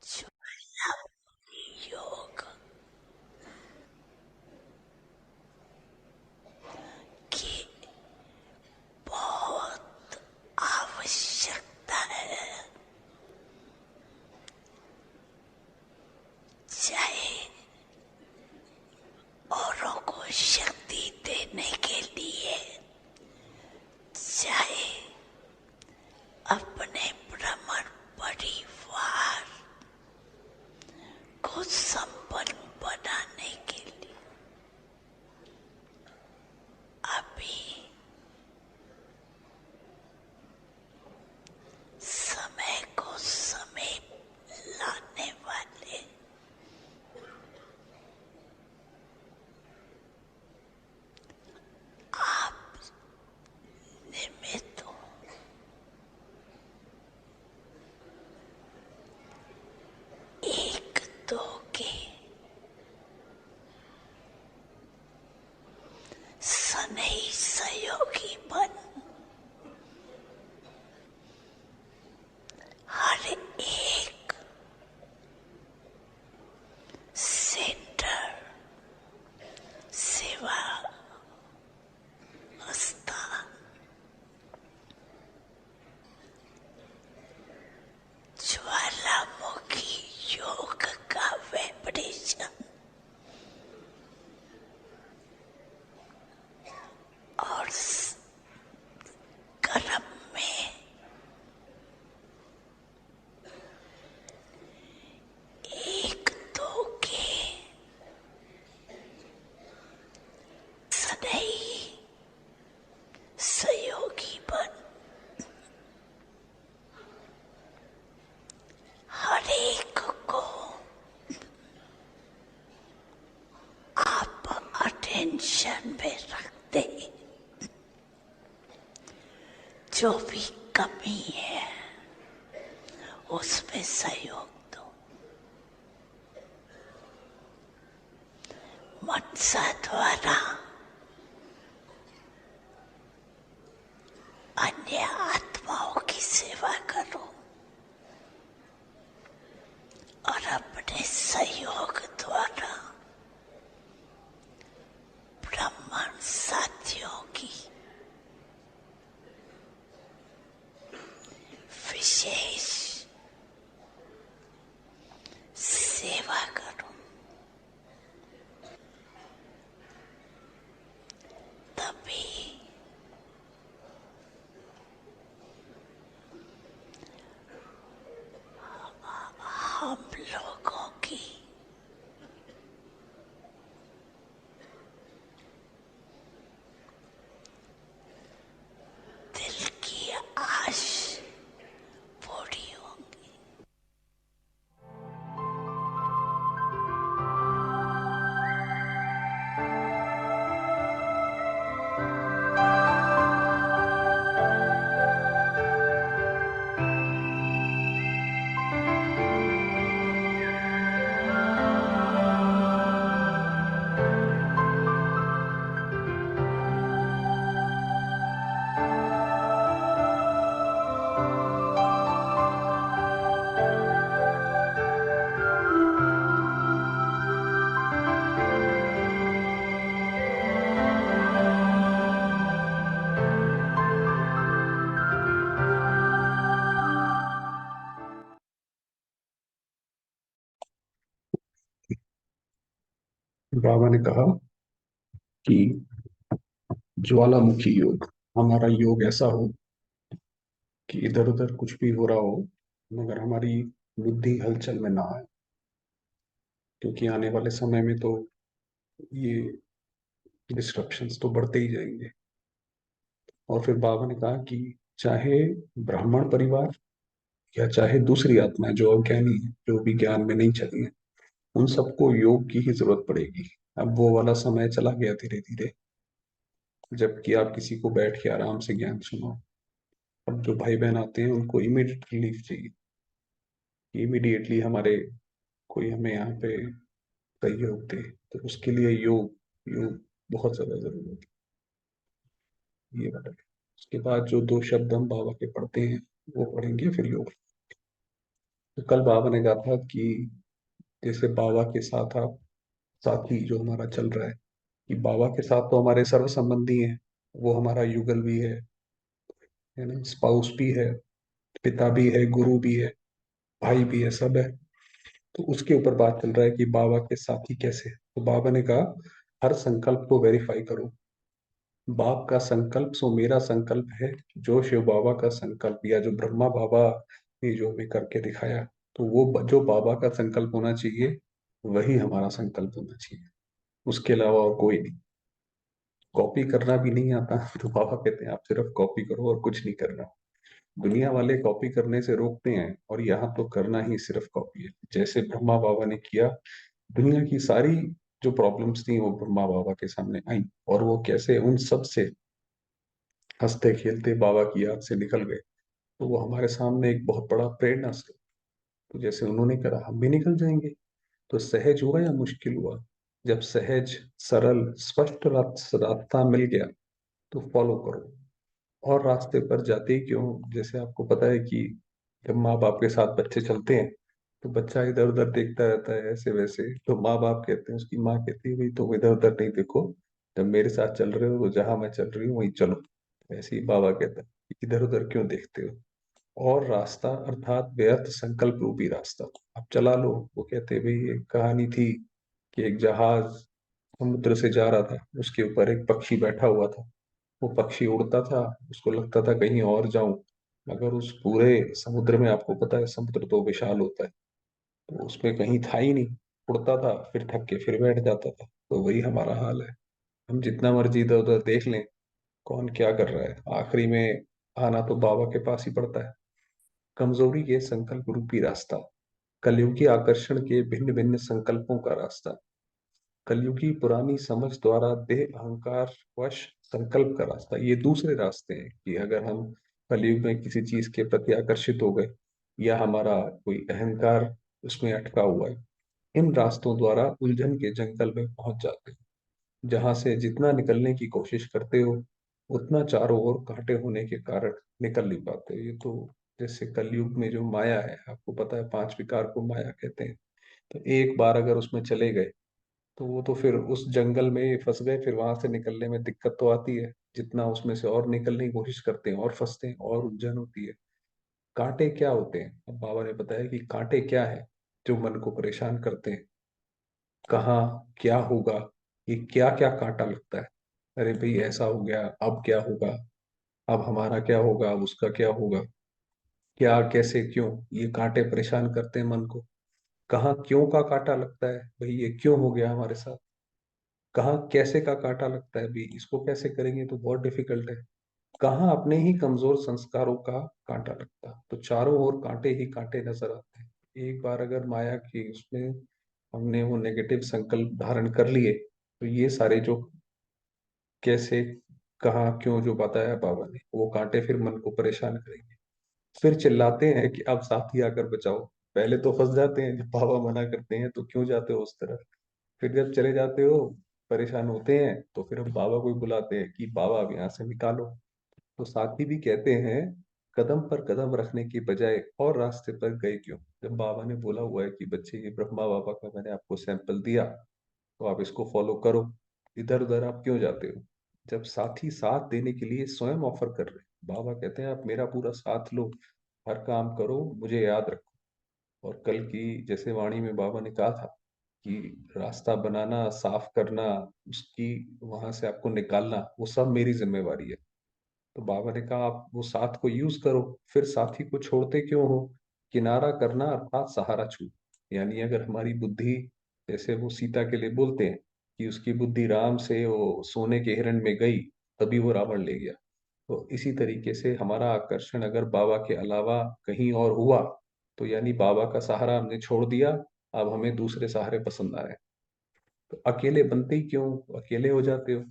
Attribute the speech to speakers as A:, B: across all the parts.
A: ज्वालामुखी योग की बहुत आवश्यकता है। चाहे औरों को शक्ति देने के लिए, चाहे अपने ब्राह्मण परिवार को संपन्न बनाने के लिए। अभी समय को समीप लाने वाले आप निमित्त हो। एक दो के स्नेही सहयोगी बन हर एक सेंटर सेवा स्थान ज्वालामुखी योग का वाइब्रेशन और कर्म में एक दो के स्नेही सहयोगी बन हर एक को आप अटेंशन में रखते, जो भी कमी है उसमें सहयोग दो। मनसा द्वारा अन्य आत्माओं की सेवा करो और अपने सहयोग द्वारा ब्राह्मण साथियों की विशेष सेवा करो। तभी हम लोगों की दिल की आश पूरी होंगी।
B: बाबा ने कहा कि ज्वालामुखी योग, हमारा योग ऐसा हो कि इधर उधर कुछ भी हो रहा हो मगर हमारी बुद्धि हलचल में ना आए, क्योंकि आने वाले समय में तो ये डिस्ट्रप्शंस तो बढ़ते ही जाएंगे। और फिर बाबा ने कहा कि चाहे ब्राह्मण परिवार या चाहे दूसरी आत्माएं जो अज्ञानी है, जो भी ज्ञान में नहीं चली है, उन सबको योग की ही जरूरत पड़ेगी। अब वो वाला समय चला गया धीरे धीरे, जबकि आप किसी को बैठ के आराम से ज्ञान सुनो। अब जो भाई बहन आते हैं उनको इमीडिएट रिलीफ चाहिए, इमीडिएटली हमारे कोई हमें यहाँ पे सहयोग दे, तो उसके लिए योग योग बहुत ज्यादा जरूरी है। ये बता, उसके बाद जो दो शब्द हम बाबा के पढ़ते हैं वो पढ़ेंगे फिर योग। तो कल बाबा ने कहा था कि जैसे बाबा के साथ आप साथी जो हमारा चल रहा है, कि बाबा के साथ तो हमारे सर्व संबंधी हैं, वो हमारा युगल भी है ना, स्पाउस भी है, पिता भी है, गुरु भी है, भाई भी है, सब है। तो उसके ऊपर बात चल रहा है कि बाबा के साथी कैसे। तो बाबा ने कहा हर संकल्प को वेरीफाई करो। बाप का संकल्प सो मेरा संकल्प है, जो शिव बाबा का संकल्प या जो ब्रह्मा बाबा ने जो हमें करके दिखाया, तो वो जो बाबा का संकल्प होना चाहिए वही हमारा संकल्प होना चाहिए, उसके अलावा और कोई नहीं। कॉपी करना भी नहीं आता तो बाबा कहते हैं आप सिर्फ कॉपी करो और कुछ नहीं करना। दुनिया वाले कॉपी करने से रोकते हैं, और यहाँ तो करना ही सिर्फ कॉपी है। जैसे ब्रह्मा बाबा ने किया, दुनिया की सारी जो प्रॉब्लम्स थी वो ब्रह्मा बाबा के सामने आई, और वो कैसे उन सब से हंसते खेलते बाबा की याद से निकल गए। तो वो हमारे सामने एक बहुत बड़ा प्रेरणा से, तो जैसे उन्होंने करा हम भी निकल जाएंगे। तो सहज हुआ या मुश्किल हुआ? जब सहज, सरल, स्पष्ट रास्ता मिल गया तो फॉलो करो। और रास्ते पर जाते ही क्यों, जैसे आपको पता है कि जब माँ बाप के साथ बच्चे चलते हैं तो बच्चा इधर उधर देखता रहता है ऐसे वैसे, तो माँ बाप कहते हैं, उसकी माँ कहती है भाई तुम इधर उधर नहीं देखो, जब मेरे साथ चल रहे हो तो जहां मैं चल रही हूँ वहीं चलो। ऐसे ही बाबा कहता है कि इधर उधर क्यों देखते हो। और रास्ता अर्थात व्यर्थ संकल्प रूपी रास्ता आप चला लो। वो कहते भाई एक कहानी थी कि एक जहाज समुद्र से जा रहा था, उसके ऊपर एक पक्षी बैठा हुआ था। वो पक्षी उड़ता था, उसको लगता था कहीं और जाऊं, मगर उस पूरे समुद्र में, आपको पता है समुद्र तो विशाल होता है, तो उसमें कहीं था ही नहीं। उड़ता था, फिर थक के फिर बैठ जाता था। तो वही हमारा हाल है, हम जितना मर्जी इधर उधर देख लें कौन क्या कर रहा है, आखिरी में आना तो बाबा के पास ही पड़ता है। कमजोरी के संकल्प रूपी रास्ता, कलयुगी आकर्षण के भिन्न भिन्न संकल्पों का रास्ता, कलयुगी पुरानी समझ द्वारा देह अहंकार वश संकल्प का रास्ता। ये दूसरे रास्ते हैं कि अगर हम कलयुग में किसी चीज के प्रति आकर्षित हो गए, या हमारा कोई अहंकार उसमें अटका हुआ है, इन रास्तों द्वारा उलझन के जंगल में पहुंच जाते हैं, जहां से जितना निकलने की कोशिश करते हो उतना चारों ओर कांटे होने के कारण निकल नहीं पाते। ये तो जैसे कलयुग में जो माया है, आपको पता है 5 विकार को माया कहते हैं। तो एक बार अगर उसमें चले गए तो वो तो फिर उस जंगल में फंस गए, फिर वहां से निकलने में दिक्कत तो आती है। जितना उसमें से और निकलने की कोशिश करते हैं और फंसते हैं और उलझन होती है। कांटे क्या होते हैं, अब बाबा ने बताया कि कांटे क्या है जो मन को परेशान करते हैं। कहाँ क्या होगा, ये क्या क्या कांटा लगता है। अरे भाई ऐसा हो गया, अब क्या होगा, अब हमारा क्या होगा, अब उसका क्या होगा, क्या कैसे क्यों, ये कांटे परेशान करते हैं मन को। कहाँ क्यों का कांटा लगता है, भाई ये क्यों हो गया हमारे साथ। कहाँ कैसे का कांटा लगता है, भी इसको कैसे करेंगे तो बहुत डिफिकल्ट है। कहाँ अपने ही कमजोर संस्कारों का कांटा लगता है। तो चारों ओर कांटे ही कांटे नजर आते हैं। एक बार अगर माया की उसमें हमने वो नेगेटिव संकल्प धारण कर लिए, तो ये सारे जो कैसे कहाँ क्यों जो बताया बाबा ने, वो कांटे फिर मन को परेशान करेंगे। फिर चिल्लाते हैं कि अब साथी आकर बचाओ। पहले तो फंस जाते हैं, जब बाबा मना करते हैं तो क्यों जाते हो उस तरफ। फिर जब चले जाते हो, परेशान होते हैं, तो फिर हम बाबा को ही बुलाते हैं कि बाबा अब यहाँ से निकालो। तो साथी भी कहते हैं कदम पर कदम रखने की बजाय और रास्ते पर गए क्यों। जब बाबा ने बोला हुआ है कि बच्चे ये ब्रह्मा बाबा का मैंने आपको सैंपल दिया, तो आप इसको फॉलो करो, इधर उधर आप क्यों जाते हो। जब साथी साथ देने के लिए स्वयं ऑफर कर रहे हैं, बाबा कहते हैं आप मेरा पूरा साथ लो, हर काम करो, मुझे याद रखो। और कल की जैसे वाणी में बाबा ने कहा था कि रास्ता बनाना, साफ करना, उसकी वहां से आपको निकालना, वो सब मेरी जिम्मेवारी है। तो बाबा ने कहा आप वो साथ को यूज करो, फिर साथी को छोड़ते क्यों हो। किनारा करना अर्थात सहारा छू, यानी अगर हमारी बुद्धि, जैसे वो सीता के लिए बोलते हैं कि उसकी बुद्धि राम से वो सोने के हिरण में गई, तभी वो रावण ले गया। तो इसी तरीके से हमारा आकर्षण अगर बाबा के अलावा कहीं और हुआ, तो यानी बाबा का सहारा हमने छोड़ दिया, अब हमें दूसरे सहारे पसंद आ रहे हैं। तो अकेले बनते ही क्यों, अकेले हो जाते हो।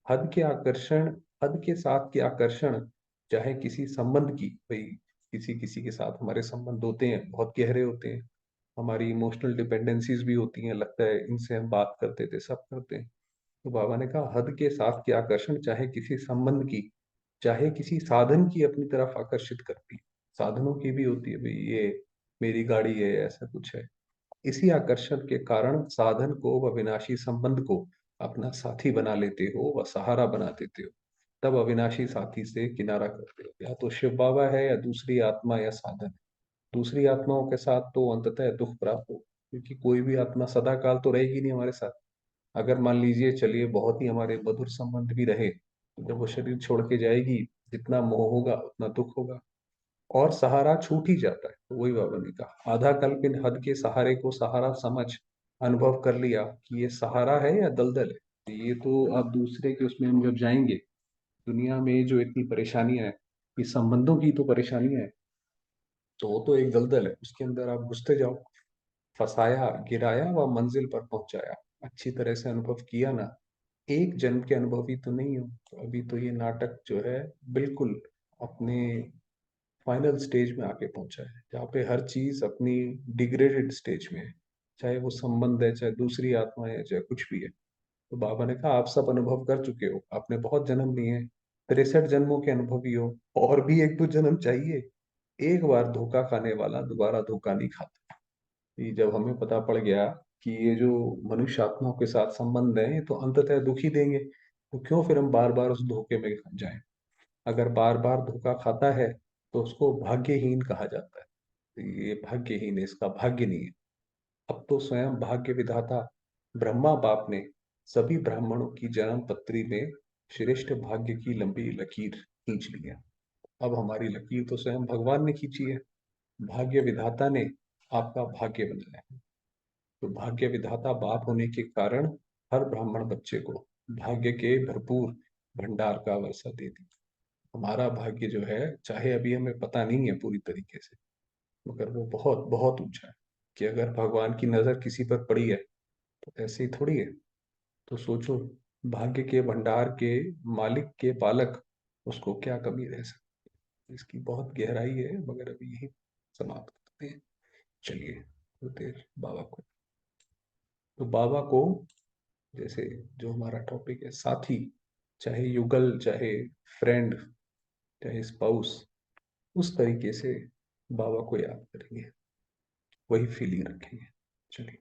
B: हद के आकर्षण, हद के साथ के आकर्षण, चाहे किसी संबंध की, भाई किसी किसी के साथ हमारे संबंध होते हैं बहुत गहरे होते हैं, हमारी इमोशनल डिपेंडेंसीज भी होती हैं, लगता है इनसे हम बात करते थे, सब करते हैं। तो बाबा ने कहा हद के साथ के आकर्षण, चाहे किसी संबंध की, चाहे किसी साधन की अपनी तरफ आकर्षित करती है। साधनों की भी होती है भाई, ये मेरी गाड़ी है, ऐसा कुछ है। इसी आकर्षण के कारण साधन को व विनाशी संबंध को अपना साथी बना लेते हो व सहारा बना देते हो। तब अविनाशी साथी से किनारा करते हो। या तो शिव बाबा है, या दूसरी आत्मा, या साधन। दूसरी आत्माओं के साथ तो अंततः दुख प्राप्त हो, क्योंकि कोई भी आत्मा सदा काल तो रहेगी नहीं हमारे साथ। अगर मान लीजिए, चलिए, बहुत ही हमारे मधुर संबंध भी रहे, तो जब वो शरीर छोड़ के जाएगी, जितना मोह होगा उतना दुख होगा, और सहारा छूट ही जाता है। तो वही बाबा ने कहा, आधा कल्पिन हद के सहारे को सहारा समझ अनुभव कर लिया कि ये सहारा है या दलदल है। तो ये तो आप दूसरे के उसमें हम जब जाएंगे, दुनिया में जो इतनी परेशानियां है, ये संबंधों की तो परेशानियां है, तो वो तो एक दलदल है, उसके अंदर आप घुसते जाओ। फंसाया, गिराया व मंजिल पर पहुंचाया। अच्छी तरह से अनुभव किया ना, एक जन्म के अनुभवी तो नहीं हो, तो अभी तो ये नाटक जो है बिल्कुल अपने फाइनल स्टेज में आके पहुंचा है, जहाँ पे हर चीज अपनी डिग्रेडेड स्टेज में है। चाहे वो संबंध है, चाहे दूसरी आत्मा है, चाहे कुछ भी है। तो बाबा ने कहा, आप सब अनुभव कर चुके हो, आपने बहुत जन्म लिए हैं, 63 जन्मों के अनुभवी हो, और भी एक दो जन्म चाहिए। एक बार धोखा खाने वाला दोबारा धोखा नहीं खाता। ये जब हमें पता पड़ गया कि ये जो मनुष्य आत्माओं के साथ संबंध है, ये तो अंततः दुख ही देंगे, तो क्यों फिर हम बार बार उस धोखे में जाएं। अगर बार बार धोखा खाता है, तो उसको भाग्यहीन कहा जाता है। तो ये भाग्यहीन है, इसका भाग्य नहीं है। अब तो स्वयं भाग्य विधाता ब्रह्मा बाप ने सभी ब्राह्मणों की जन्म पत्री में श्रेष्ठ भाग्य की लंबी लकीर खींच ली है। अब हमारी लकीर तो स्वयं भगवान ने खींची है। भाग्य विधाता ने आपका भाग्य बनाया है। तो भाग्य विधाता बाप होने के कारण हर ब्राह्मण बच्चे को भाग्य के भरपूर भंडार का वर्षा दे दी। हमारा भाग्य जो है, चाहे अभी हमें पता नहीं है पूरी तरीके से, मगर वो बहुत बहुत ऊंचा है। कि अगर भगवान की नजर किसी पर पड़ी है, तो ऐसे ही थोड़ी है। तो सोचो, भाग्य के भंडार के मालिक के बालक, उसको क्या कमी रह सकती है। इसकी बहुत गहराई है, मगर अभी यही समाप्त करते हैं। चलिए, होते हैं बाबा को। तो बाबा को, जैसे जो हमारा टॉपिक है, साथी, चाहे युगल, चाहे फ्रेंड, चाहे स्पाउस, उस तरीके से बाबा को याद करेंगे, वही फीलिंग रखेंगे। चलिए।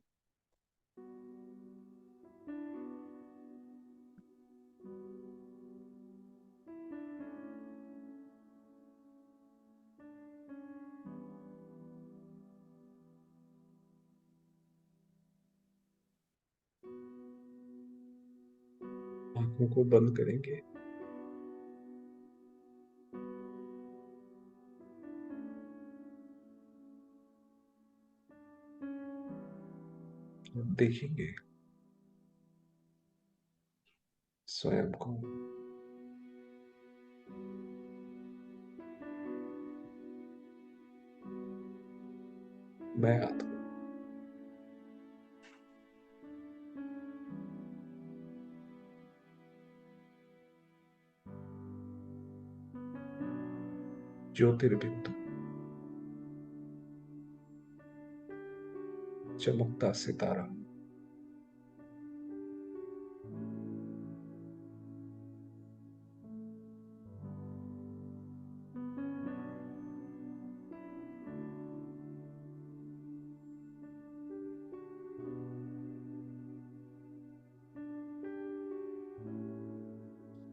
B: आंखों को बंद करेंगे। और देखेंगे स्वयं को। मैं आत्मा। ज्योतिर्बिंदु। चमकता सितारा।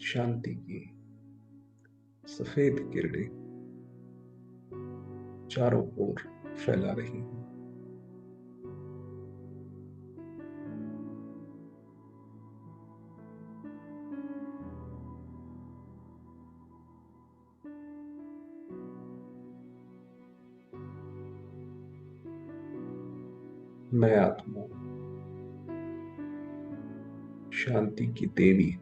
B: शांति की सफेद किरणें चारों ओर फैला रही हैं। मैं आत्मा, शांति की देवी।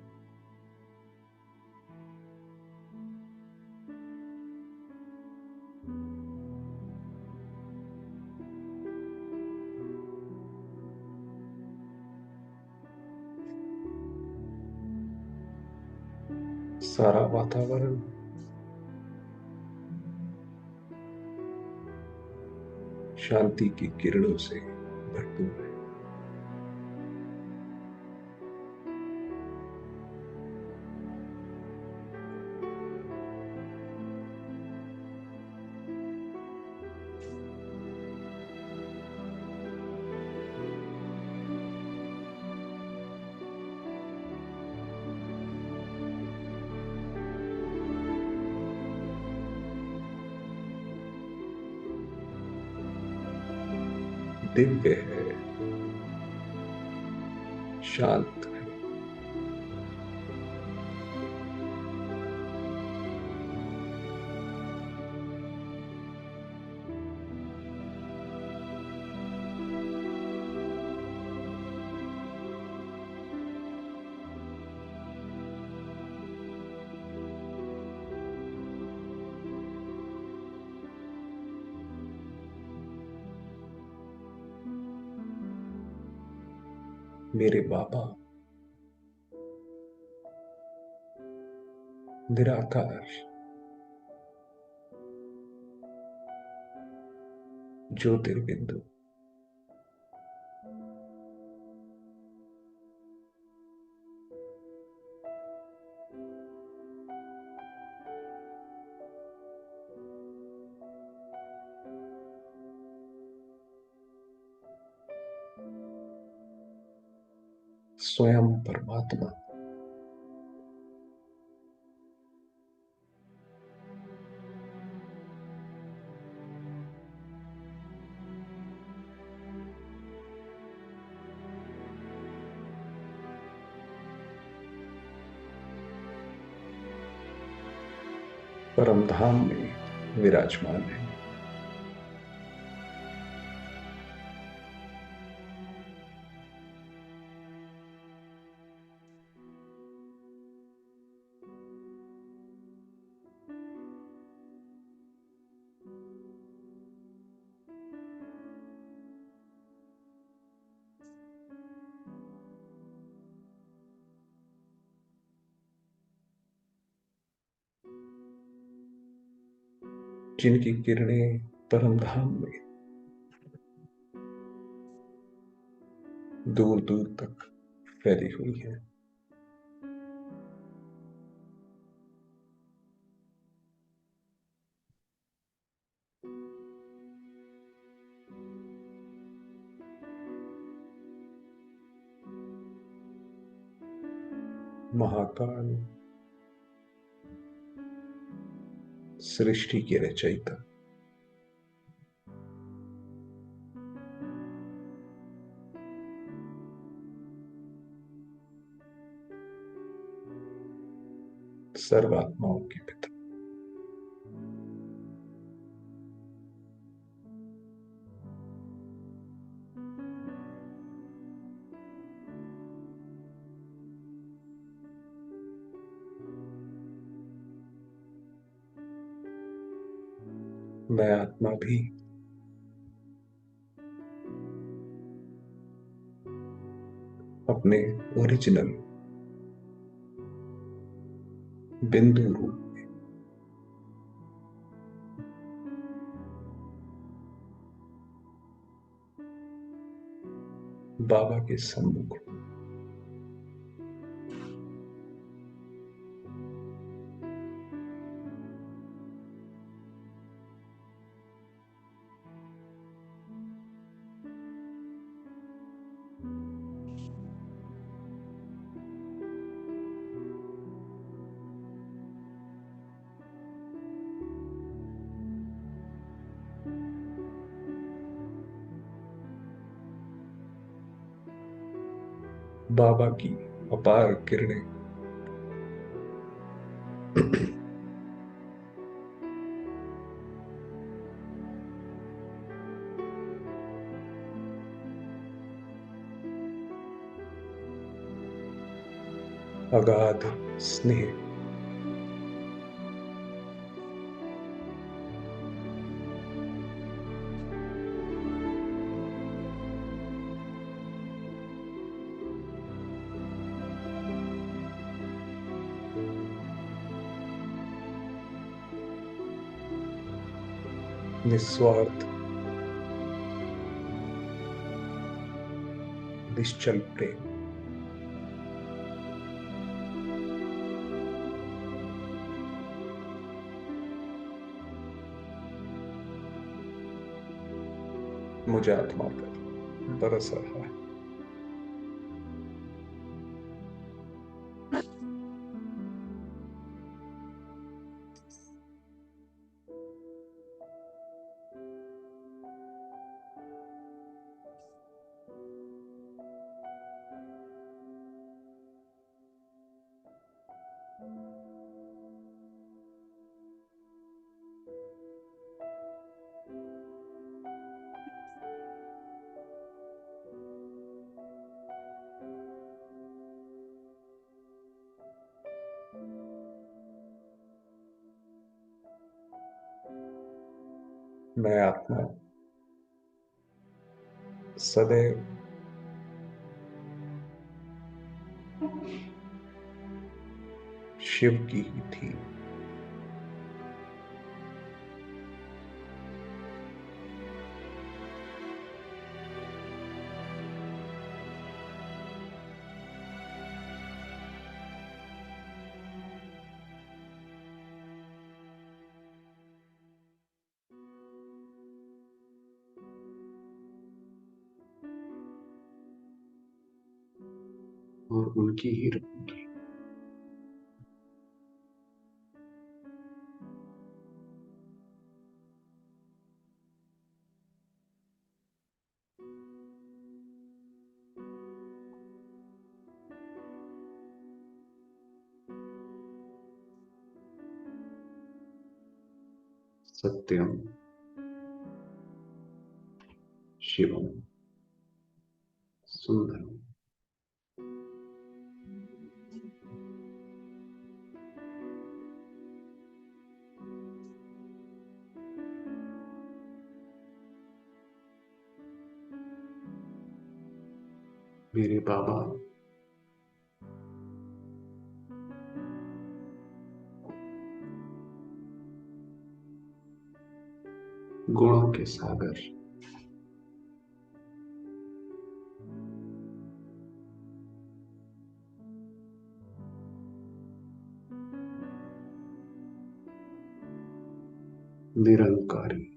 B: सारा वातावरण शांति की किरणों से भरपूर है। दिव्य है, शांत है। मेरे बाबा निराकार, ज्योतिर्बिंदु, स्वयं परमात्मा, परम धाम में विराजमान है। जिनकी किरणें परम धाम में दूर दूर तक फैली हुई है। महाकाल, सृष्टि के रचयिता, सर्वात्माओं के पिता, मैं आत्मा भी अपने ओरिजिनल बिंदु रूप बाबा के सम्मुख हूं। बाबा की अपार किरणें अगाध स्नेह, निस्वार्थ, निश्चल प्रेम, मुझे आत्मा पर बरस रहा है। मैं आत्मा सदैव शिव की ही थी। और उनकी ही रहूंगी। सत्यम शिवम सुंदरम। मेरे बाबा गुणों के सागर, निरंकारी,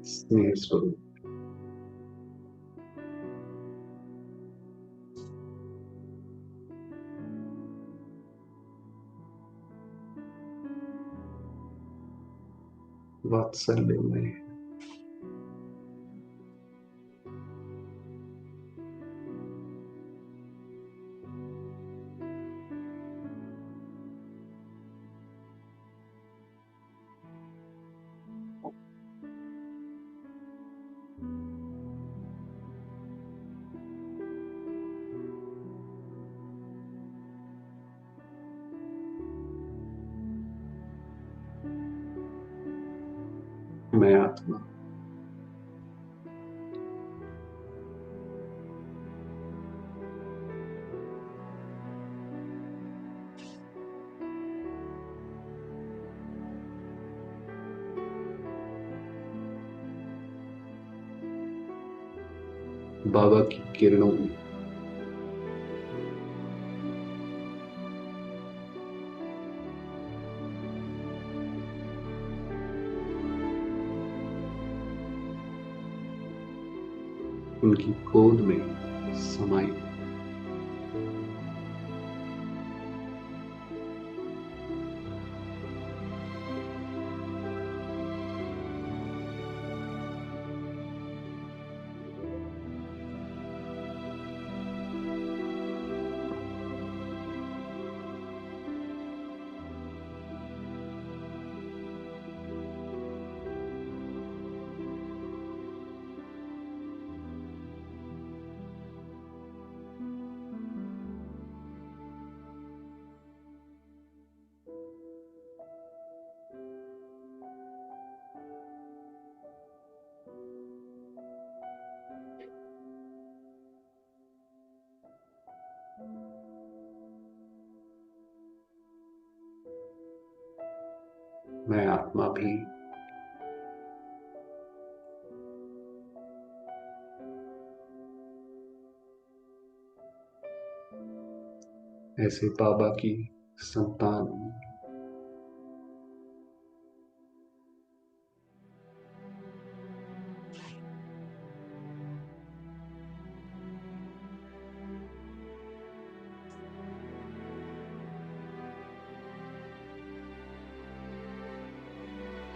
B: स्नेह स्वरूप, वात्सल्यमय, मैं आत्मा बाबा की किरणों में उनकी गोद में समाई। मैं आत्मा भी ऐसे बाबा की संतान हूं।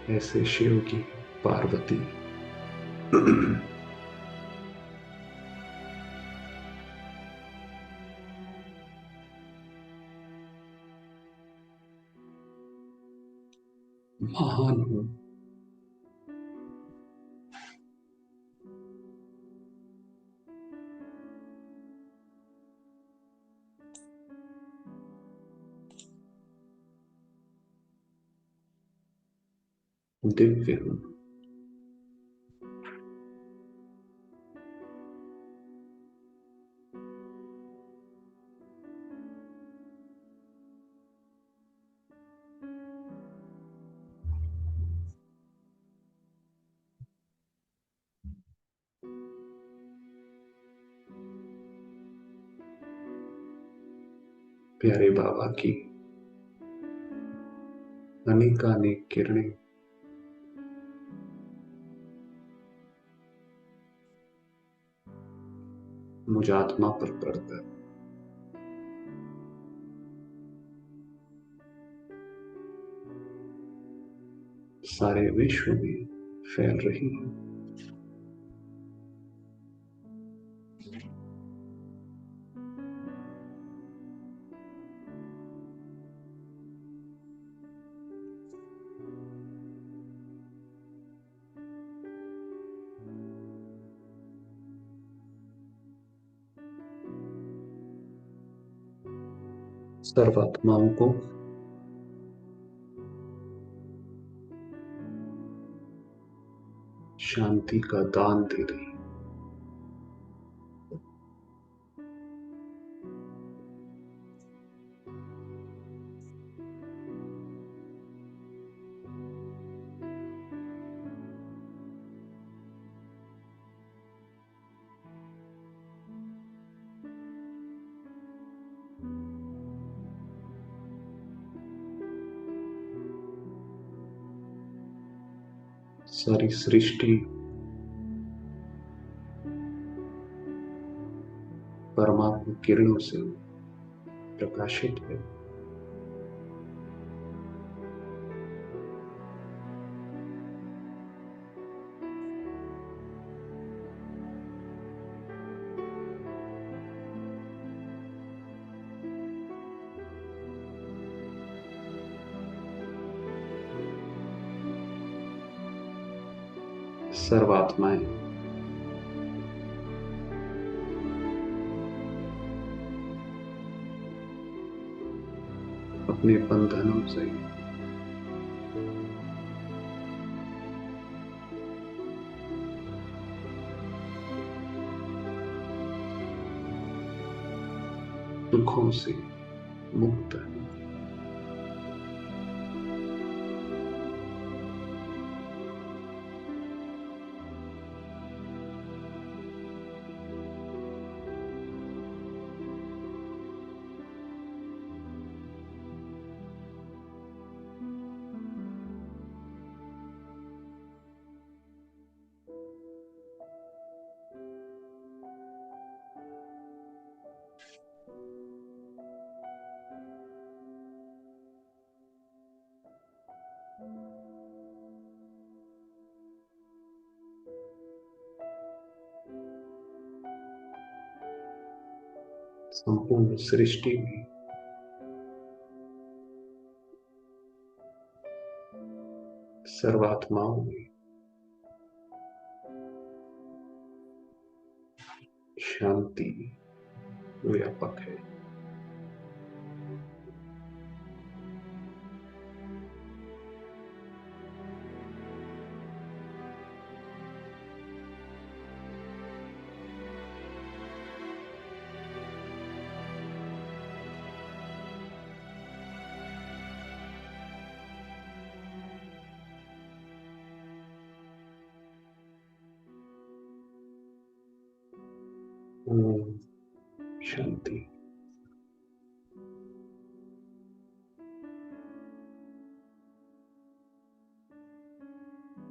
B: ऐसे शिव की पार्वती। महान हूं। दिव्य हूँ। प्यारे बाबा की अनेकानेक किरणें मुझ आत्मा पर पड़कर सारे विश्व में फैल रही है। सर्वात्माओं को शांति का दान दे रही। सारी सृष्टि परमात्मा किरणों से प्रकाशित है। सर्वात्माएं अपने बंधनों से दुखों से मुक्त है। संपूर्ण सृष्टि में सर्वात्माओं में शांति व्यापक है। ओम शांति।